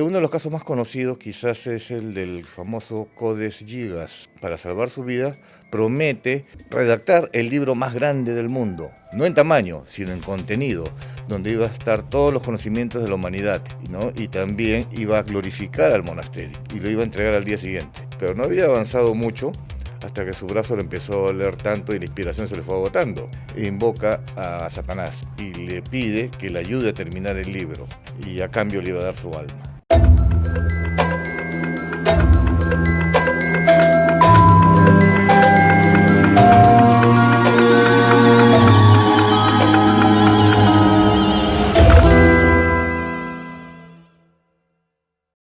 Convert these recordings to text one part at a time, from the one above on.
Uno de los casos más conocidos quizás es el del famoso Codes Gigas. Para salvar su vida, promete redactar el libro más grande del mundo, no en tamaño, sino en contenido, donde iba a estar todos los conocimientos de la humanidad, ¿no? Y también iba a glorificar al monasterio y lo iba a entregar al día siguiente. Pero no había avanzado mucho hasta que su brazo le empezó a doler tanto y la inspiración se le fue agotando. Invoca a Satanás y le pide que le ayude a terminar el libro y a cambio le iba a dar su alma.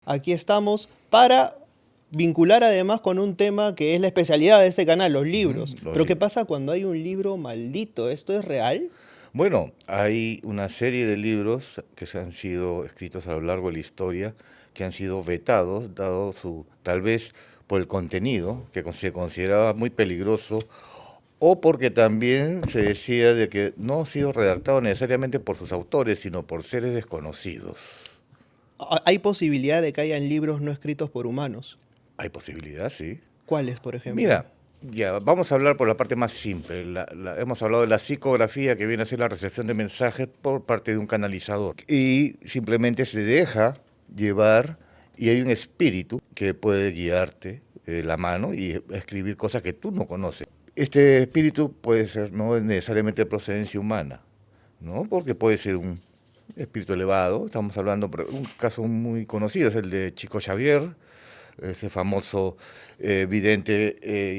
Aquí estamos para vincular además con un tema que es la especialidad de este canal, los libros. Pero ¿qué pasa cuando hay un libro maldito? ¿Esto es real? Bueno, hay una serie de libros que se han sido escritos a lo largo de la historia que han sido vetados, dado su, tal vez por el contenido, que se consideraba muy peligroso, o porque también se decía de que no ha sido redactado necesariamente por sus autores, sino por seres desconocidos. ¿Hay posibilidad de que hayan libros no escritos por humanos? Hay posibilidad, sí. ¿Cuáles, por ejemplo? Mira, ya, vamos a hablar por la parte más simple. Hemos hablado de la psicografía, que viene a ser la recepción de mensajes por parte de un canalizador. Y simplemente se deja llevar y hay un espíritu que puede guiarte la mano y escribir cosas que tú no conoces. Este espíritu puede ser no necesariamente de procedencia humana, ¿no? Porque puede ser un espíritu elevado. Estamos hablando, un caso muy conocido es el de Chico Xavier, ese famoso vidente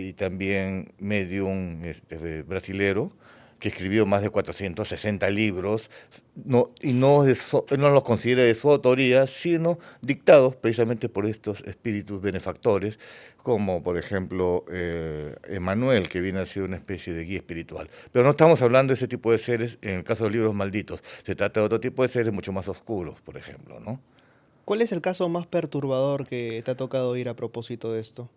y también medium brasilero, que escribió más de 460 libros, no, y no, no los considera de su autoría, sino dictados precisamente por estos espíritus benefactores, como por ejemplo Emmanuel, que viene a ser una especie de guía espiritual. Pero no estamos hablando de ese tipo de seres en el caso de libros malditos, se trata de otro tipo de seres mucho más oscuros, por ejemplo, ¿no? ¿Cuál es el caso más perturbador que te ha tocado oír a propósito de esto?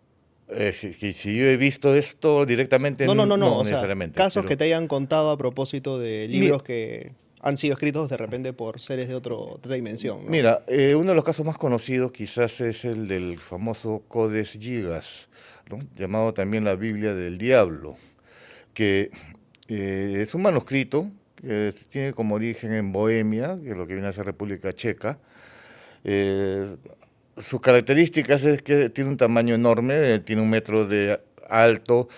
Si yo he visto esto directamente, No, no o sea, necesariamente, casos que pero te hayan contado a propósito de mi- libros que han sido escritos de repente por seres de otra dimensión, ¿no? mira, uno de los casos más conocidos quizás es el del famoso Codes Gigas, ¿no? Llamado también la Biblia del Diablo, que es un manuscrito que tiene como origen en Bohemia, que es lo que viene a ser República Checa. Eh, Sus características es que tiene un tamaño enorme, tiene 1 metro de alto,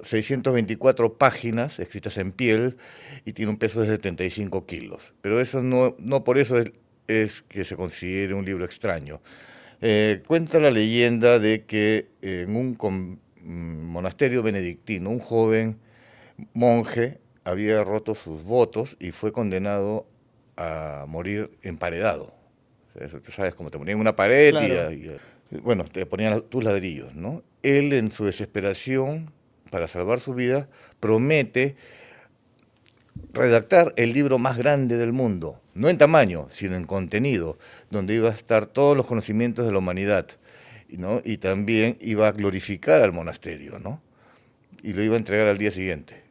624 páginas escritas en piel y tiene un peso de 75 kilos. Pero eso no por eso es que se considere un libro extraño. Cuenta la leyenda de que en un monasterio benedictino, un joven monje había roto sus votos y fue condenado a morir emparedado. Eso, tú sabes, como te ponían una pared Claro. bueno, te ponían tus ladrillos, ¿no? Él, en su desesperación, para salvar su vida, promete redactar el libro más grande del mundo, no en tamaño, sino en contenido, donde iba a estar todos los conocimientos de la humanidad, ¿no? Y también iba a glorificar al monasterio, ¿no? Y lo iba a entregar al día siguiente.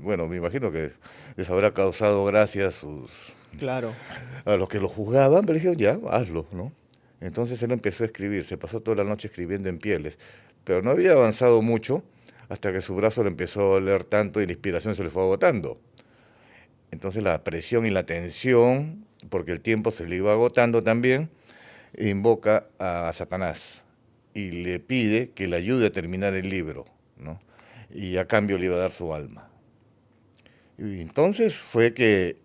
Bueno, me imagino que les habrá causado gracia Claro. a los que lo juzgaban, pero dijeron, ya, hazlo, ¿no? Entonces él empezó a escribir, se pasó toda la noche escribiendo en pieles, pero no había avanzado mucho hasta que su brazo le empezó a doler tanto y la inspiración se le fue agotando. Entonces la presión y la tensión, porque el tiempo se le iba agotando también, invoca a Satanás y le pide que le ayude a terminar el libro, ¿no? Y a cambio le iba a dar su alma. Y entonces fue que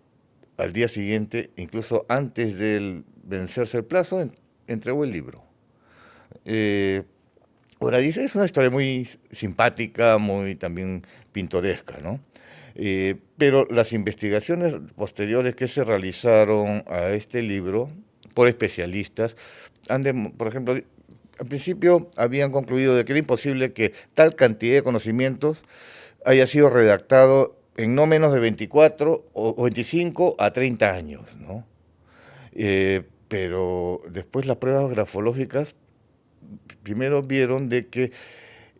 al día siguiente, incluso antes de él vencerse el plazo, entregó el libro. Eh, Ahora dice, es una historia muy simpática, muy también pintoresca, ¿no? Pero las investigaciones posteriores que se realizaron a este libro por especialistas, por ejemplo, al principio habían concluido de que era imposible que tal cantidad de conocimientos haya sido redactado en no menos de 24 o 25 a 30 años, ¿no? Pero después las pruebas grafológicas primero vieron de que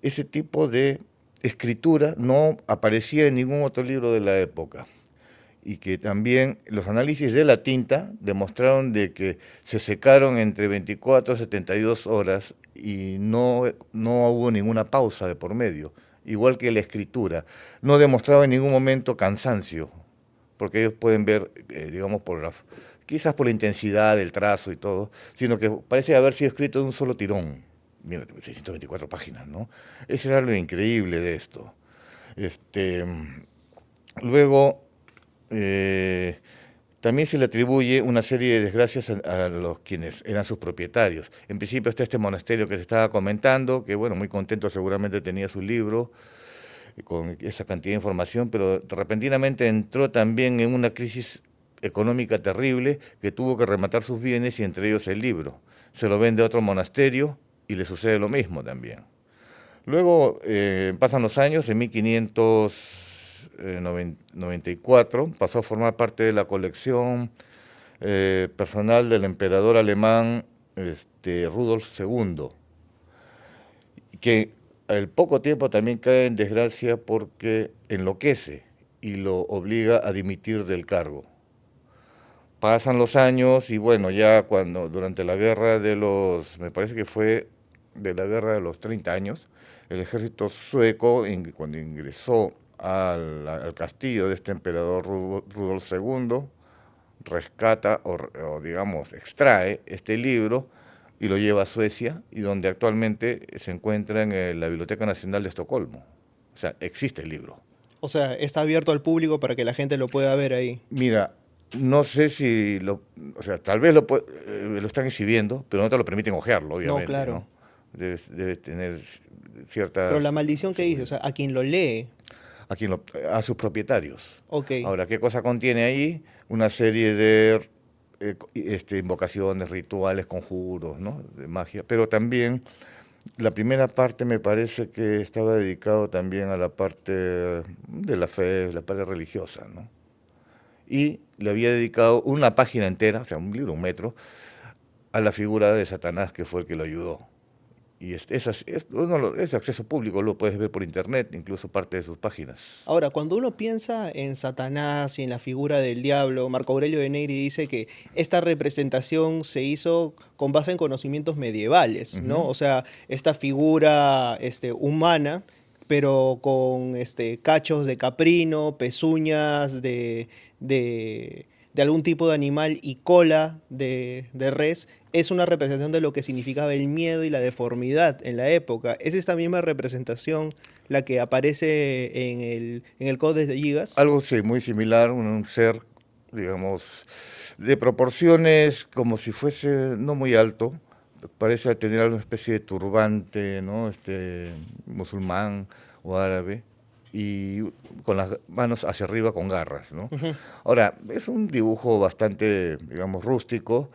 ese tipo de escritura no aparecía en ningún otro libro de la época. y que también los análisis de la tinta demostraron de que se secaron entre 24 y 72 horas y no hubo ninguna pausa de por medio, igual que la escritura. No demostraba en ningún momento cansancio, porque ellos pueden ver, digamos, quizás por la intensidad del trazo y todo, sino que parece haber sido escrito de un solo tirón. Mira, 624 páginas, ¿no? Eso era lo increíble de esto. Este, luego, también se le atribuye una serie de desgracias a los quienes eran sus propietarios. En principio está este monasterio que se estaba comentando, que bueno, muy contento seguramente tenía su libro con esa cantidad de información, pero repentinamente entró también en una crisis económica terrible que tuvo que rematar sus bienes y entre ellos el libro. Se lo vende a otro monasterio y le sucede lo mismo también. Luego pasan los años, en 1594 pasó a formar parte de la colección personal del emperador alemán Rudolf II, que al poco tiempo también cae en desgracia porque enloquece y lo obliga a dimitir del cargo. Pasan los años y bueno, ya cuando durante la guerra me parece que fue de la guerra de los 30 años, el ejército sueco, cuando ingresó al castillo de este emperador Rudolf II, rescata o digamos extrae este libro y lo lleva a Suecia, y donde actualmente se encuentra en la Biblioteca Nacional de Estocolmo. O sea, existe el libro. O sea, está abierto al público para que la gente lo pueda ver ahí. Mira, no sé si o sea, tal vez lo están exhibiendo, pero no te lo permiten hojearlo, obviamente. No, claro. ¿No? Debe tener ciertas... Pero la maldición que dice, o sea, a quien lo lee. A sus propietarios. Ok. Ahora, ¿qué cosa contiene ahí? Una serie de invocaciones, rituales, conjuros, ¿no? De magia, pero también la primera parte me parece que estaba dedicado también a la parte de la fe, la parte religiosa, ¿no? Y le había dedicado una página entera, o sea, un libro, un metro, a la figura de Satanás, que fue el que lo ayudó. Y es acceso público, lo puedes ver por internet, incluso parte de sus páginas. Ahora, cuando uno piensa en Satanás y en la figura del diablo, Marco Aurelio de Negri dice que esta representación se hizo con base en conocimientos medievales, ¿no? O sea, esta figura humana, pero con cachos de caprino, pezuñas de algún tipo de animal y cola de res, es una representación de lo que significaba el miedo y la deformidad en la época. ¿Es esta misma representación la que aparece en el Codex de Gigas? Algo sí, muy similar, un ser, digamos, de proporciones como si fuese no muy alto, parece tener alguna especie de turbante, ¿no? Musulmán o árabe, y con las manos hacia arriba con garras, ¿no? Ahora, es un dibujo bastante, digamos, rústico,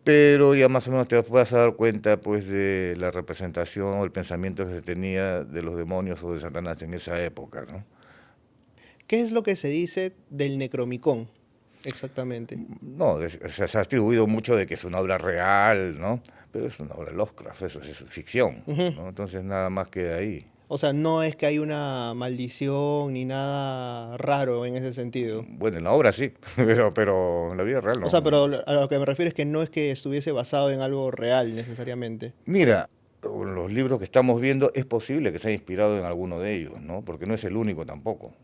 pero ya más o menos te puedes dar cuenta pues de la representación o el pensamiento que se tenía de los demonios o de Satanás en esa época, ¿no? ¿Qué es lo que se dice del Necromicón exactamente? No, se ha atribuido mucho de que es una obra real, ¿no? Pero es una obra de Lovecraft, eso es ficción, ¿no? Entonces nada más queda ahí. O sea, no es que hay una maldición ni nada raro en ese sentido. Bueno, en la obra sí, pero en la vida real no. O sea, pero a lo que me refiero es que no es que estuviese basado en algo real necesariamente. Mira, los libros que estamos viendo es posible que se haya inspirado en alguno de ellos, ¿no? Porque no es el único tampoco.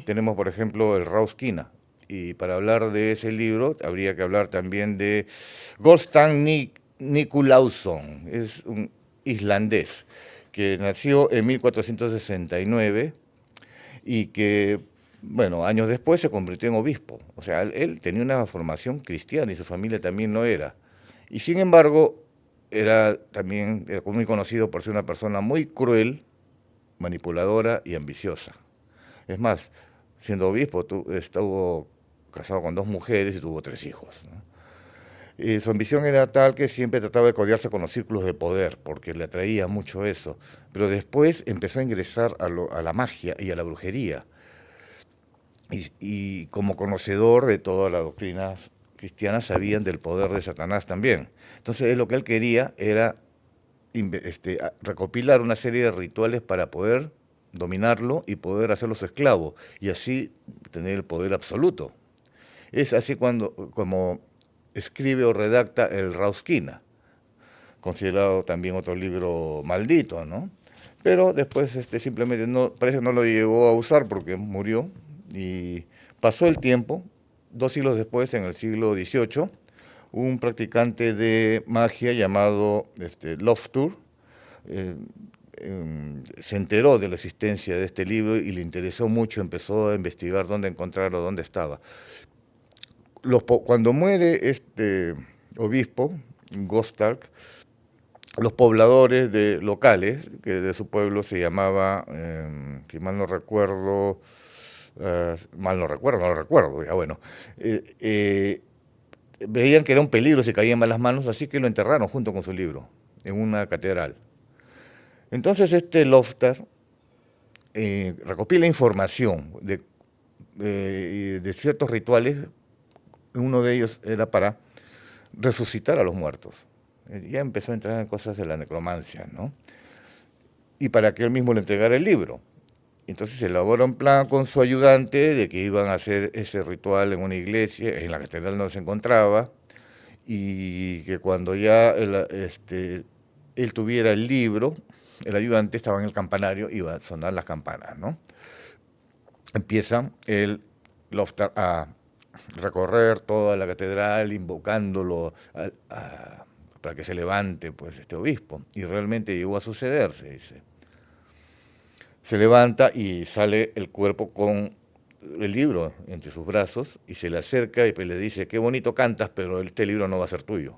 Tenemos, por ejemplo, el Rauskina. Y para hablar de ese libro habría que hablar también de Goldstein Nicolausson, es un islandés que nació en 1469 y que, bueno, años después se convirtió en obispo. O sea, él tenía una formación cristiana y su familia también lo era. Y sin embargo, era muy conocido por ser una persona muy cruel, manipuladora y ambiciosa. Es más, siendo obispo, estuvo casado con 2 mujeres y tuvo 3 hijos, ¿no? Y su ambición era tal que siempre trataba de codearse con los círculos de poder, porque le atraía mucho eso. Pero después empezó a ingresar a la magia y a la brujería. Y como conocedor de todas las doctrinas cristianas, sabían del poder de Satanás también. Entonces lo que él quería era recopilar una serie de rituales para poder dominarlo y poder hacerlo su esclavo, y así tener el poder absoluto. Es así como escribe o redacta el Rauskina, considerado también otro libro maldito, ¿no? Pero después simplemente parece que no lo llegó a usar porque murió, y pasó el tiempo. 2 siglos después, en el siglo XVIII, un practicante de magia llamado Loftur se enteró de la existencia de este libro y le interesó mucho, empezó a investigar dónde encontrarlo, dónde estaba. Cuando muere este obispo, Gostark, los pobladores locales, que de su pueblo se llamaba, si mal no recuerdo, no lo recuerdo, ya bueno, veían que era un peligro si caía en malas manos, así que lo enterraron junto con su libro, en una catedral. Entonces Loftar recopila información de ciertos rituales. Uno de ellos era para resucitar a los muertos. Ya empezó a entrar en cosas de la necromancia, ¿no? Y para que él mismo le entregara el libro. Entonces se elabora un plan con su ayudante de que iban a hacer ese ritual en una iglesia, en la catedral no se encontraba, y que cuando ya él tuviera el libro, el ayudante estaba en el campanario, iba a sonar las campanas, ¿no? Empieza el Loftar a recorrer toda la catedral invocándolo para que se levante pues este obispo, y realmente llegó a suceder, se dice. Se levanta y sale el cuerpo con el libro entre sus brazos y se le acerca y pues le dice: qué bonito cantas, pero este libro no va a ser tuyo.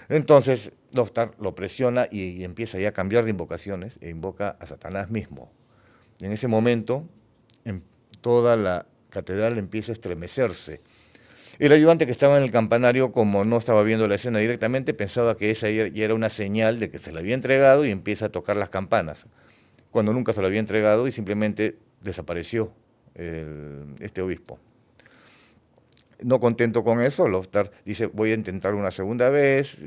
Entonces Loftar lo presiona y empieza ya a cambiar de invocaciones e invoca a Satanás mismo. Y en ese momento toda la catedral empieza a estremecerse. El ayudante que estaba en el campanario, como no estaba viendo la escena directamente, pensaba que esa ya era una señal de que se le había entregado y empieza a tocar las campanas, cuando nunca se lo había entregado y simplemente desapareció este obispo. No contento con eso, Loftar dice: voy a intentar una segunda vez,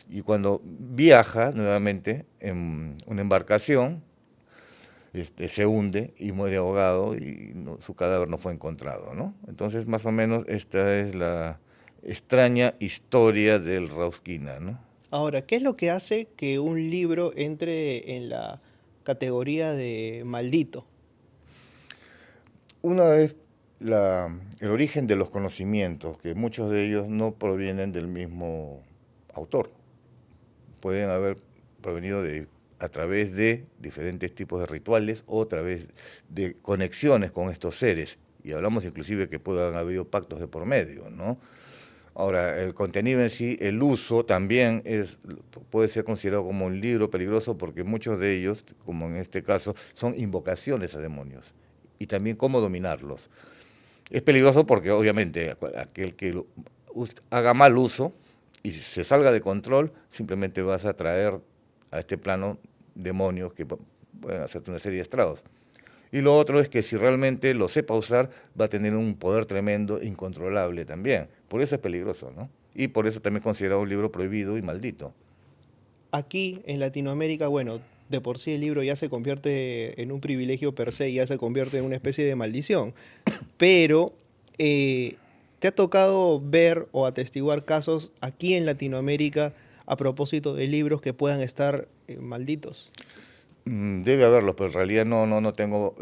y cuando viaja nuevamente en una embarcación, se hunde y muere ahogado y su cadáver no fue encontrado, ¿no? Entonces, más o menos, esta es la extraña historia del Rauskina, ¿no? Ahora, ¿qué es lo que hace que un libro entre en la categoría de maldito? Una es el origen de los conocimientos, que muchos de ellos no provienen del mismo autor. Pueden haber provenido a través de diferentes tipos de rituales o a través de conexiones con estos seres. Y hablamos inclusive que puedan haber habido pactos de por medio, ¿no? Ahora, el contenido en sí, el uso también puede ser considerado como un libro peligroso, porque muchos de ellos, como en este caso, son invocaciones a demonios y también cómo dominarlos. Es peligroso porque obviamente aquel que haga mal uso y se salga de control, simplemente vas a traer a este plano demonios que pueden hacerte una serie de estragos. Y lo otro es que si realmente lo sepa usar, va a tener un poder tremendo, incontrolable también. Por eso es peligroso, ¿no? Y por eso también es considerado un libro prohibido y maldito. Aquí en Latinoamérica, bueno, de por sí el libro ya se convierte en un privilegio per se, ya se convierte en una especie de maldición. Pero, ¿te ha tocado ver o atestiguar casos aquí en Latinoamérica a propósito de libros que puedan estar malditos? Debe haberlos, pero en realidad no tengo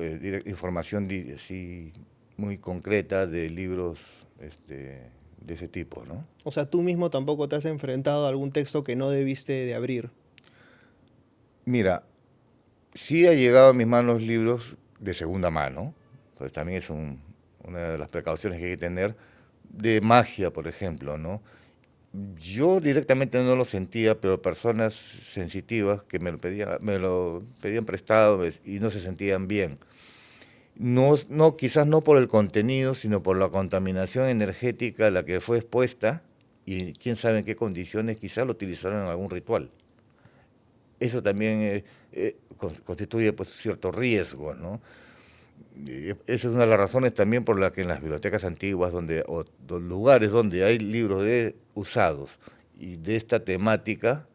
información así muy concreta de libros de ese tipo, ¿no? O sea, tú mismo tampoco te has enfrentado a algún texto que no debiste de abrir. Mira, sí ha llegado a mis manos libros de segunda mano, pues también es una de las precauciones que hay que tener, de magia, por ejemplo, ¿no? Yo directamente no lo sentía, pero personas sensitivas que me lo pedían prestado y no se sentían bien. No, quizás no por el contenido, sino por la contaminación energética a la que fue expuesta, y quién sabe en qué condiciones, quizás lo utilizaron en algún ritual. Eso también constituye pues cierto riesgo, ¿no? Esa es una de las razones también por las que en las bibliotecas antiguas o lugares donde hay libros usados y de esta temática,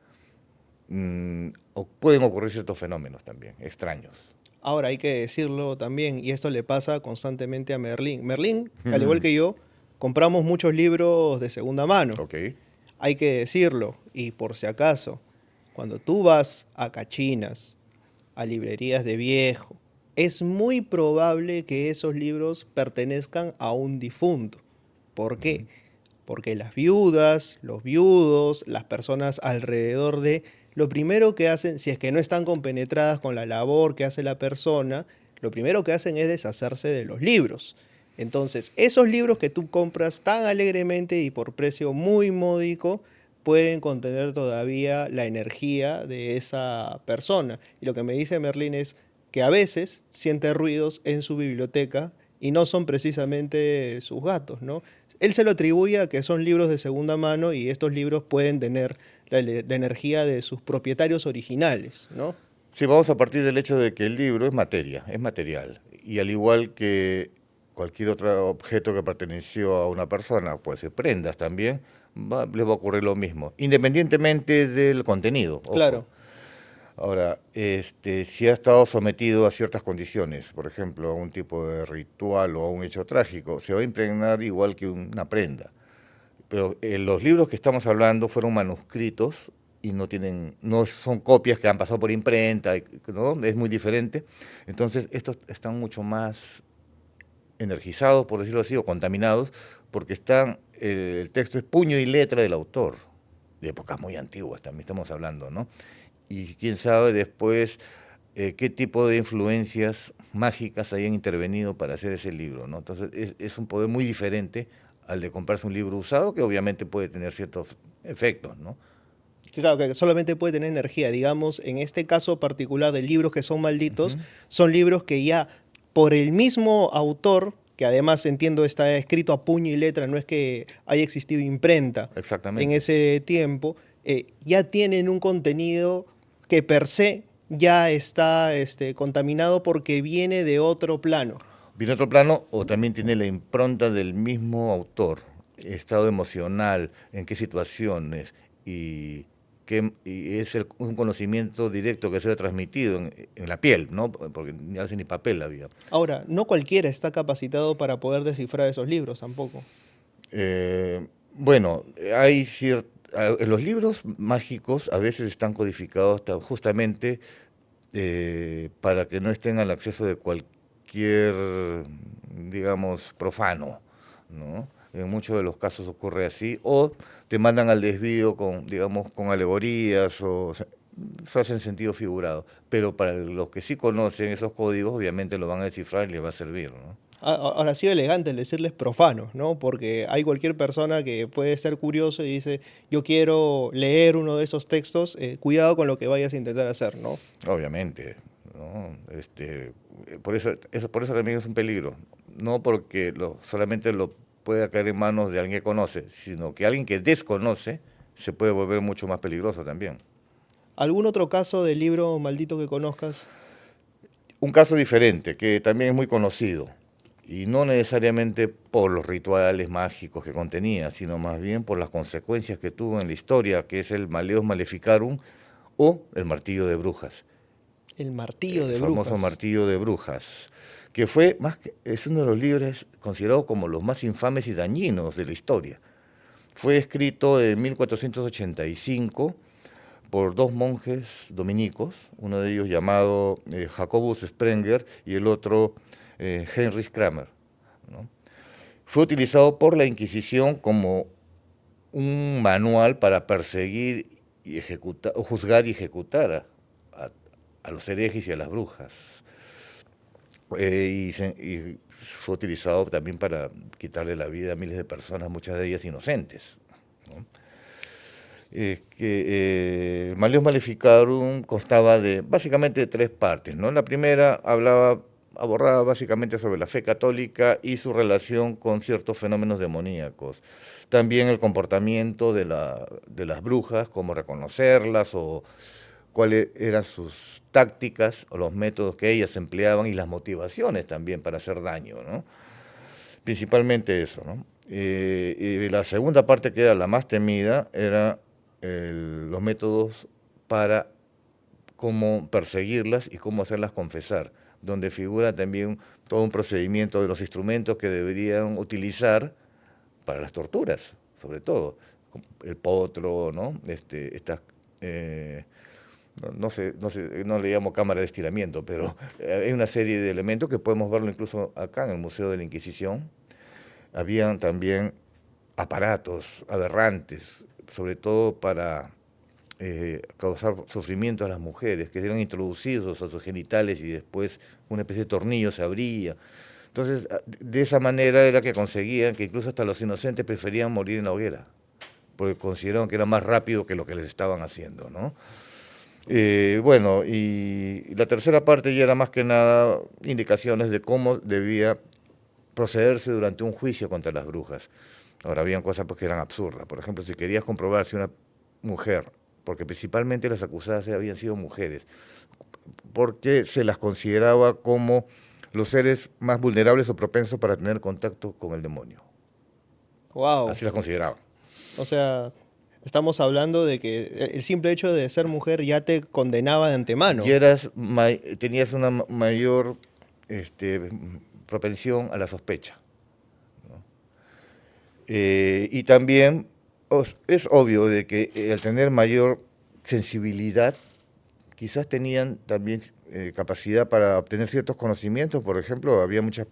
pueden ocurrir ciertos fenómenos también extraños. Ahora hay que decirlo también, y esto le pasa constantemente a Merlín. Merlín, al igual que yo, compramos muchos libros de segunda mano. Ok. Hay que decirlo, y por si acaso, cuando tú vas a cachinas, a librerías de viejo, es muy probable que esos libros pertenezcan a un difunto. ¿Por qué? Porque las viudas, los viudos, las personas alrededor de, lo primero que hacen, si es que no están compenetradas con la labor que hace la persona, lo primero que hacen es deshacerse de los libros. Entonces, esos libros que tú compras tan alegremente y por precio muy módico, pueden contener todavía la energía de esa persona. Y lo que me dice Merlín es que a veces siente ruidos en su biblioteca y no son precisamente sus gatos, ¿no? Él se lo atribuye a que son libros de segunda mano y estos libros pueden tener la energía de sus propietarios originales, ¿no? Sí, vamos a partir del hecho de que el libro es materia, es material. Y al igual que cualquier otro objeto que perteneció a una persona, puede ser prendas también, les va a ocurrir lo mismo, independientemente del contenido, ojo. Claro. Ahora, si ha estado sometido a ciertas condiciones, por ejemplo, a un tipo de ritual o a un hecho trágico, se va a impregnar igual que una prenda. Pero los libros que estamos hablando fueron manuscritos y no son copias que han pasado por imprenta, ¿no? Es muy diferente. Entonces, estos están mucho más energizados, por decirlo así, o contaminados, porque el texto es puño y letra del autor, de épocas muy antiguas también estamos hablando, ¿no? Y quién sabe después qué tipo de influencias mágicas hayan intervenido para hacer ese libro, ¿no? Entonces es un poder muy diferente al de comprarse un libro usado, que obviamente puede tener ciertos efectos, ¿no? Claro, que solamente puede tener energía. Digamos, en este caso particular de libros que son malditos, Ujú. son libros que ya por el mismo autor, que además entiendo está escrito a puño y letra, no es que haya existido imprenta en Exactamente. ese tiempo, ya tienen un contenido que per se ya está contaminado porque viene de otro plano. Viene otro plano o también tiene la impronta del mismo autor, estado emocional, en qué situaciones y es un conocimiento directo que se ha transmitido en la piel, ¿no? Porque ni hace ni papel había. Ahora, no cualquiera está capacitado para poder descifrar esos libros tampoco. Bueno, los libros mágicos a veces están codificados justamente para que no estén al acceso de cualquier, digamos, profano, ¿no? En muchos de los casos ocurre así, o te mandan al desvío con, digamos, con alegorías o se hacen sentido figurado. Pero para los que sí conocen esos códigos, obviamente lo van a descifrar y les va a servir, ¿no? Ahora ha sido elegante el decirles profanos, ¿no? Porque hay cualquier persona que puede estar curioso y dice, yo quiero leer uno de esos textos, cuidado con lo que vayas a intentar hacer, ¿no? Obviamente, ¿no? Por eso también es un peligro. No porque solamente lo pueda caer en manos de alguien que conoce, sino que alguien que desconoce se puede volver mucho más peligroso también. ¿Algún otro caso de libro maldito que conozcas? Un caso diferente, que también es muy conocido, y no necesariamente por los rituales mágicos que contenía, sino más bien por las consecuencias que tuvo en la historia, que es el Maleus Maleficarum o el Martillo de Brujas. El martillo El de famoso brujas. Martillo de Brujas, que es uno de los libros considerados como los más infames y dañinos de la historia. Fue escrito en 1485 por dos monjes dominicos, uno de ellos llamado Jacobus Sprenger y el otro Heinrich Kramer, ¿no? Fue utilizado por la Inquisición como un manual para perseguir y ejecutar, o juzgar y ejecutar a los herejes y a las brujas. Y fue utilizado también para quitarle la vida a miles de personas, muchas de ellas inocentes, ¿no? Maleus Maleficarum constaba de básicamente de tres partes, ¿no? La primera abordaba básicamente sobre la fe católica y su relación con ciertos fenómenos demoníacos. También el comportamiento de las brujas, cómo reconocerlas o cuáles eran sus tácticas o los métodos que ellas empleaban y las motivaciones también para hacer daño, ¿no? Principalmente eso, ¿no? Y la segunda parte, que era la más temida, era los métodos para cómo perseguirlas y cómo hacerlas confesar, donde figura también todo un procedimiento de los instrumentos que deberían utilizar para las torturas, sobre todo, el potro, ¿no? No le llamo cámara de estiramiento, pero hay una serie de elementos que podemos verlo incluso acá en el Museo de la Inquisición. Habían también aparatos aberrantes, sobre todo para causar sufrimiento a las mujeres, que eran introducidos a sus genitales y después una especie de tornillo se abría. Entonces, de esa manera era que conseguían que incluso hasta los inocentes preferían morir en la hoguera, porque consideraron que era más rápido que lo que les estaban haciendo, ¿no? Bueno, y la tercera parte ya era más que nada indicaciones de cómo debía procederse durante un juicio contra las brujas. Ahora, habían cosas pues, que eran absurdas. Por ejemplo, si querías comprobar si una mujer, porque principalmente las acusadas habían sido mujeres, porque se las consideraba como los seres más vulnerables o propensos para tener contacto con el demonio. Wow. Así las consideraban. O sea, estamos hablando de que el simple hecho de ser mujer ya te condenaba de antemano. Y tenías una mayor propensión a la sospecha, ¿no? Y también es obvio de que al tener mayor sensibilidad, quizás tenían también capacidad para obtener ciertos conocimientos. Por ejemplo, había muchas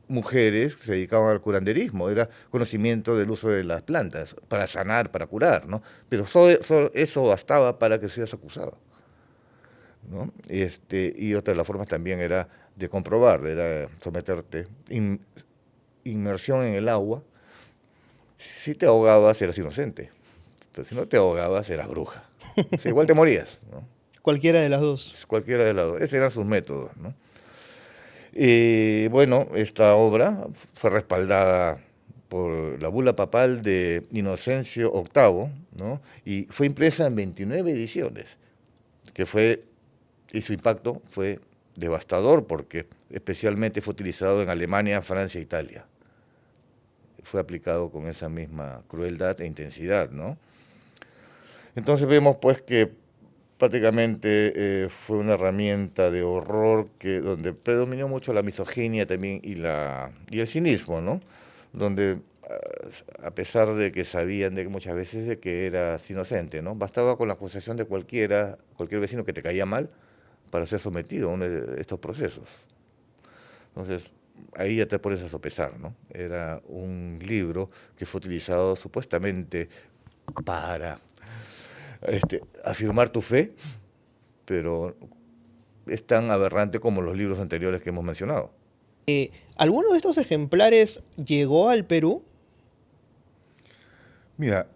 mujeres que se dedicaban al curanderismo, era conocimiento del uso de las plantas para sanar, para curar, ¿no? Pero solo eso bastaba para que seas acusado, ¿no? Y otra de las formas también era de comprobar, era someterte, inmersión en el agua. Si te ahogabas eras inocente, pero si no te ahogabas eras bruja. O sea, igual te morías, ¿no? Cualquiera de las dos. Cualquiera de las dos. Esos eran sus métodos, ¿no? Bueno, esta obra fue respaldada por la bula papal de Inocencio VIII, ¿no? Y fue impresa en 29 ediciones, y su impacto fue devastador porque especialmente fue utilizado en Alemania, Francia e Italia. Fue aplicado con esa misma crueldad e intensidad, ¿no? Entonces vemos pues que prácticamente fue una herramienta de horror donde predominó mucho la misoginia también y el cinismo, ¿no? Donde a pesar de que sabían de que muchas veces de que eras inocente, ¿no? Bastaba con la acusación de cualquier vecino que te caía mal para ser sometido a uno de estos procesos. Entonces, ahí ya te pones a sopesar, ¿no? Era un libro que fue utilizado supuestamente para afirmar tu fe, pero es tan aberrante como los libros anteriores que hemos mencionado. ¿Alguno de estos ejemplares llegó al Perú? Mira,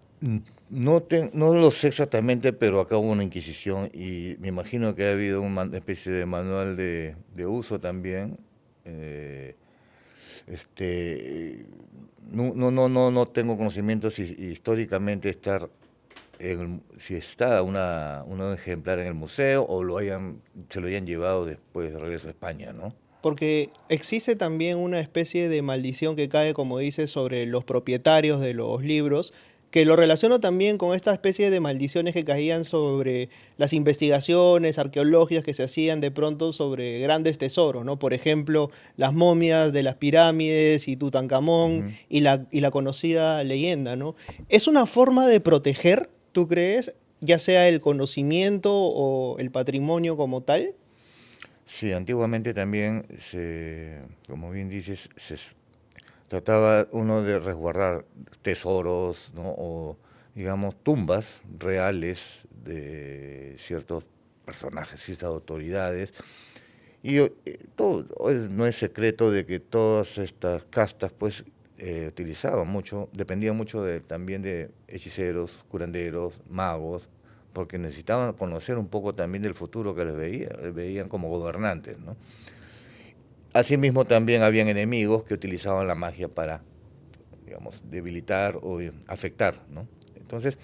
no lo sé exactamente, pero acá hubo una inquisición y me imagino que ha habido una especie de manual de uso también. No tengo conocimiento si históricamente si está un ejemplar en el museo o se lo hayan llevado después de regreso a España, ¿no? Porque existe también una especie de maldición que cae, como dices, sobre los propietarios de los libros, que lo relaciono también con esta especie de maldiciones que caían sobre las investigaciones arqueológicas que se hacían de pronto sobre grandes tesoros, ¿no? Por ejemplo, las momias de las pirámides y Tutankamón y la conocida leyenda, ¿no? ¿Es una forma de proteger, tú crees, ya sea el conocimiento o el patrimonio como tal? Sí, antiguamente también, como bien dices, se trataba uno de resguardar tesoros, ¿no? O, digamos, tumbas reales de ciertos personajes, ciertas autoridades. Y no es secreto de que todas estas castas, pues, dependían mucho también de hechiceros, curanderos, magos, porque necesitaban conocer un poco también del futuro que les veían como gobernantes, ¿no? Asimismo, también habían enemigos que utilizaban la magia para, digamos, debilitar o afectar, ¿no? Entonces,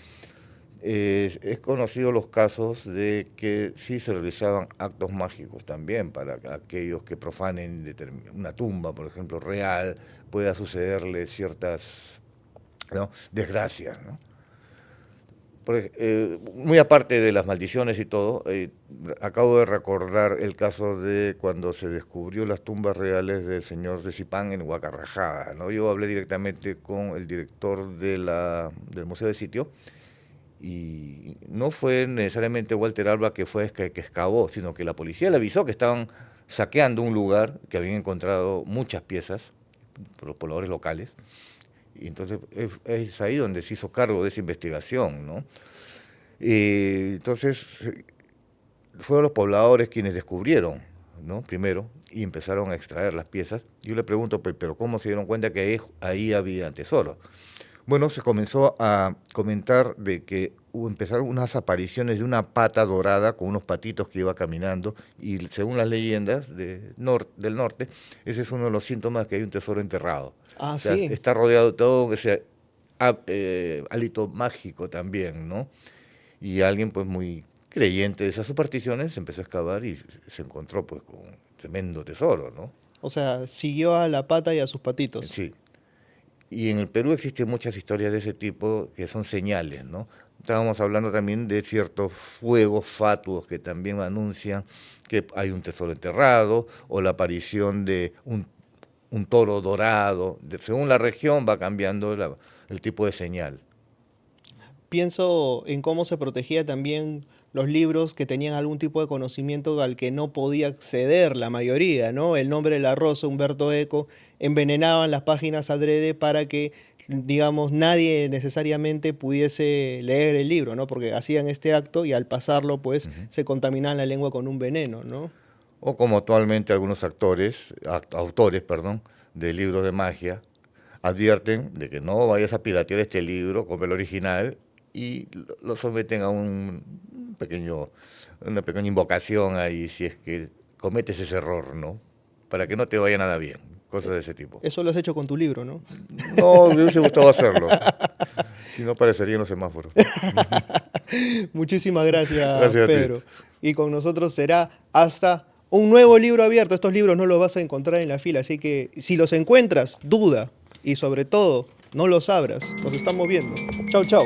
es conocido los casos de que sí se realizaban actos mágicos también para aquellos que profanen una tumba, por ejemplo, real, pueda sucederle ciertas, ¿no?, desgracias, ¿no? Muy aparte de las maldiciones y todo, acabo de recordar el caso de cuando se descubrió las tumbas reales del señor de Zipán en Huacarrajada, ¿no? Yo hablé directamente con el director del Museo del Sitio y no fue necesariamente Walter Alba que fue que excavó, sino que la policía le avisó que estaban saqueando un lugar, que habían encontrado muchas piezas por los pobladores locales. Y entonces es ahí donde se hizo cargo de esa investigación, ¿no? Entonces fueron los pobladores quienes descubrieron, ¿no? Primero, y empezaron a extraer las piezas. Yo le pregunto, pero ¿cómo se dieron cuenta que ahí había tesoros? Bueno, se comenzó a comentar de que empezaron unas apariciones de una pata dorada con unos patitos que iba caminando y según las leyendas del norte, ese es uno de los síntomas que hay un tesoro enterrado. Ah, O sea, sí. está rodeado de todo ese hálito mágico también, ¿no? Y alguien pues muy creyente de esas supersticiones empezó a excavar y se encontró pues con un tremendo tesoro, ¿no? O sea, siguió a la pata y a sus patitos. Sí. Y en el Perú existen muchas historias de ese tipo que son señales, ¿no? Estábamos hablando también de ciertos fuegos fatuos que también anuncian que hay un tesoro enterrado o la aparición de un toro dorado. Según la región va cambiando el tipo de señal. Pienso en cómo se protegía también los libros que tenían algún tipo de conocimiento al que no podía acceder la mayoría, ¿no? El Nombre de la Rosa, Humberto Eco, envenenaban las páginas adrede para que, digamos, nadie necesariamente pudiese leer el libro, ¿no? Porque hacían este acto y al pasarlo, pues, se contaminaban la lengua con un veneno, ¿no? O como actualmente algunos autores, perdón, de libros de magia advierten de que no vayas a piratear este libro, compra el original y lo someten a una pequeña invocación ahí si es que cometes ese error, ¿no? Para que no te vaya nada bien, cosas de ese tipo. Eso lo has hecho con tu libro, ¿no? No, me hubiese gustado hacerlo, si no aparecerían los semáforos. Muchísimas gracias, Gracias a ti. Pedro. Y con nosotros será hasta un nuevo libro abierto. Estos libros no los vas a encontrar en la fila, así que si los encuentras, duda y sobre todo, no los abras. Nos estamos viendo. Chau, chau.